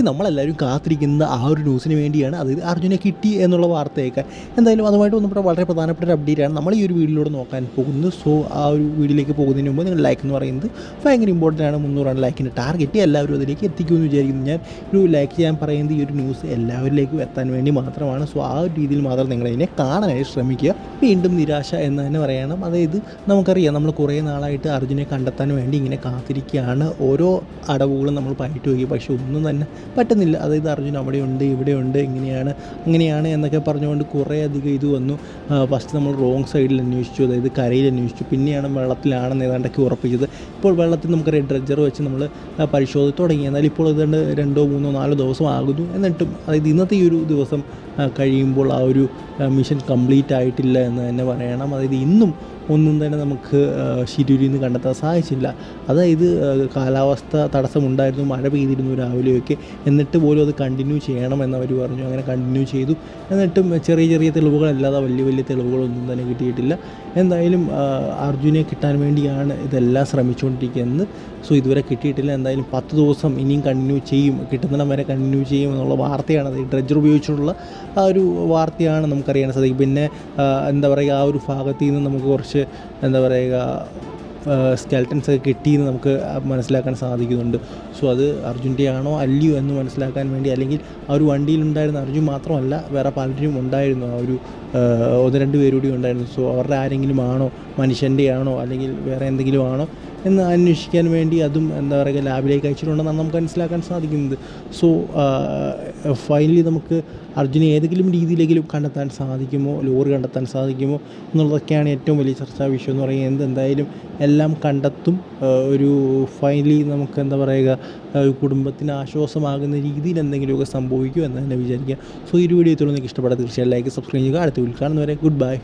നമ്മളെല്ലാവരും കാത്തിരിക്കുന്ന ആ ഒരു ന്യൂസിന് വേണ്ടിയാണ്, അതായത് അർജുനെ കിട്ടി എന്നുള്ള വാർത്തയൊക്കെ. എന്തായാലും അതുമായിട്ട് ബന്ധപ്പെട്ട വളരെ പ്രധാനപ്പെട്ട ഒരു അപ്ഡേറ്റാണ് നമ്മൾ ഈ ഒരു വീഡിയോയിലൂടെ നോക്കാൻ പോകുന്നത്. സോ ആ ഒരു വീഡിയോയിലേക്ക് പോകുന്നതിന് മുമ്പ് നിങ്ങൾ ലൈക്ക് എന്ന് പറയുന്നത് ഭയങ്കര ഇമ്പോർട്ടൻ്റ് ആണ്. 300 ലൈക്കിൻ്റെ ടാർഗറ്റ് എല്ലാവരും അതിലേക്ക് എത്തിക്കുമെന്ന് വിചാരിക്കുന്നു. ഞാൻ ഒരു ലൈക്ക് ചെയ്യാൻ പറയുന്നത് ഈ ഒരു ന്യൂസ് എല്ലാവരിലേക്കും എത്താൻ വേണ്ടി മാത്രമാണ്. സോ ആ ഒരു രീതിയിൽ മാത്രം നിങ്ങളതിനെ കാണാനായിട്ട് ശ്രമിക്കുക. വീണ്ടും നിരാശ എന്ന് തന്നെ പറയണം. അതായത് നമുക്കറിയാം, നമ്മൾ കുറേ നാളായിട്ട് അർജുനെ കണ്ടെത്താൻ വേണ്ടി ഇങ്ങനെ കാത്തിരിക്കുകയാണ്. ഓരോ അടവുകളും നമ്മൾ പയറ്റി നോക്കി, പക്ഷേ ഒന്നും തന്നെ പറ്റുന്നില്ല. അതായത് അർജുൻ അവിടെയുണ്ട്, ഇവിടെയുണ്ട്, ഇങ്ങനെയാണ് അങ്ങനെയാണ് എന്നൊക്കെ പറഞ്ഞുകൊണ്ട് കുറേ അധികം ഇത് വന്നു. ഫസ്റ്റ് നമ്മൾ റോങ് സൈഡിൽ അന്വേഷിച്ചു, അതായത് കരയിൽ അന്വേഷിച്ചു, പിന്നെയാണ് വെള്ളത്തിലാണെന്ന് ഏതാണ്ടൊക്കെ ഉറപ്പിച്ചത്. ഇപ്പോൾ വെള്ളത്തിൽ നമുക്കറിയാം ഡ്രഡ്ജർ വെച്ച് നമ്മൾ പരിശോധിച്ച് തുടങ്ങി. എന്നാൽ ഇപ്പോൾ ഏതാണ്ട് 2, 3, 4 ദിവസം ആകുന്നു. എന്നിട്ടും അതായത് ഇന്നത്തെ ഈ ഒരു ദിവസം കഴിയുമ്പോൾ ആ ഒരു മിഷൻ കംപ്ലീറ്റ് ആയിട്ടില്ല എന്ന് തന്നെ പറയണം. അതായത് ഇന്നും ഒന്നും തന്നെ നമുക്ക് ശിരൂരിൽ നിന്ന് കണ്ടെത്താൻ സാധിച്ചില്ല. അതായത് കാലാവസ്ഥ തടസ്സമുണ്ടായിരുന്നു, മഴ പെയ്തിരുന്നു രാവിലെയൊക്കെ, എന്നിട്ട് പോലും അത് കണ്ടിന്യൂ ചെയ്യണമെന്നവർ പറഞ്ഞു. അങ്ങനെ കണ്ടിന്യൂ ചെയ്തു. എന്നിട്ടും ചെറിയ ചെറിയ തെളിവുകളല്ലാതെ വലിയ വലിയ തെളിവുകളൊന്നും തന്നെ കിട്ടിയിട്ടില്ല. എന്തായാലും അർജുനെ കിട്ടാൻ വേണ്ടിയാണ് ഇതെല്ലാം ശ്രമിച്ചുകൊണ്ടിരിക്കുന്നത്. സോ ഇതുവരെ കിട്ടിയിട്ടില്ല. എന്തായാലും 10 ദിവസം ഇനിയും കണ്ടിന്യൂ ചെയ്യും, കിട്ടുന്നിടം വരെ കണ്ടിന്യൂ ചെയ്യും എന്നുള്ള വാർത്തയാണ്. അത് ഡ്രഡ്ജർ ഉപയോഗിച്ചിട്ടുള്ള ആ ഒരു വാർത്തയാണ് നമുക്കറിയാൻ സാധിക്കും. പിന്നെ എന്താ പറയുക, ആ ഒരു ഭാഗത്ത് നിന്ന് നമുക്ക് കുറച്ച് എന്താ പറയുക സ്കെൽട്ടൻസ് ഒക്കെ കിട്ടിയെന്ന് നമുക്ക് മനസ്സിലാക്കാൻ സാധിക്കുന്നുണ്ട്. സോ അത് അർജുൻ്റെ ആണോ അല്ലയോ എന്ന് മനസ്സിലാക്കാൻ വേണ്ടി, അല്ലെങ്കിൽ ആ ഒരു വണ്ടിയിലുണ്ടായിരുന്ന അർജുൻ മാത്രമല്ല വേറെ പലരും ഉണ്ടായിരുന്നു, ആ ഒരു 1-2 പേരുകൂടി ഉണ്ടായിരുന്നു. സോ അവരുടെ ആരെങ്കിലും ആണോ, മനുഷ്യൻ്റെ ആണോ അല്ലെങ്കിൽ വേറെ എന്തെങ്കിലും ആണോ എന്ന് അന്വേഷിക്കാൻ വേണ്ടി അതും എന്താ പറയുക ലാബിലേക്ക് അയച്ചിട്ടുണ്ടെന്നാണ് നമുക്ക് മനസ്സിലാക്കാൻ സാധിക്കുന്നത്. സോ ഫൈനലി നമുക്ക് അർജുനെ ഏതെങ്കിലും രീതിയിലെങ്കിലും കണ്ടെത്താൻ സാധിക്കുമോ, ലോറി കണ്ടെത്താൻ സാധിക്കുമോ എന്നുള്ളതൊക്കെയാണ് ഏറ്റവും വലിയ ചർച്ചാ വിഷയം എന്ന് പറയുന്നത്. എന്തായാലും എല്ലാം കണ്ടെത്തും. ഒരു ഫൈനലി നമുക്ക് എന്താ പറയുക കുടുംബത്തിന് ആശ്വാസമാകുന്ന രീതിയിൽ എന്തെങ്കിലുമൊക്കെ സംഭവിക്കും എന്ന് തന്നെ വിചാരിക്കുക. സോ ഈ ഒരു വീഡിയോ നിങ്ങൾക്ക് ഇഷ്ടപ്പെടാൻ തീർച്ചയായും ലൈക്ക്, സബ്സ്ക്രൈബ് ചെയ്യുക. അടുത്ത വീഡിയോയിൽ കാണുന്നവരെ ഗുഡ് ബൈ.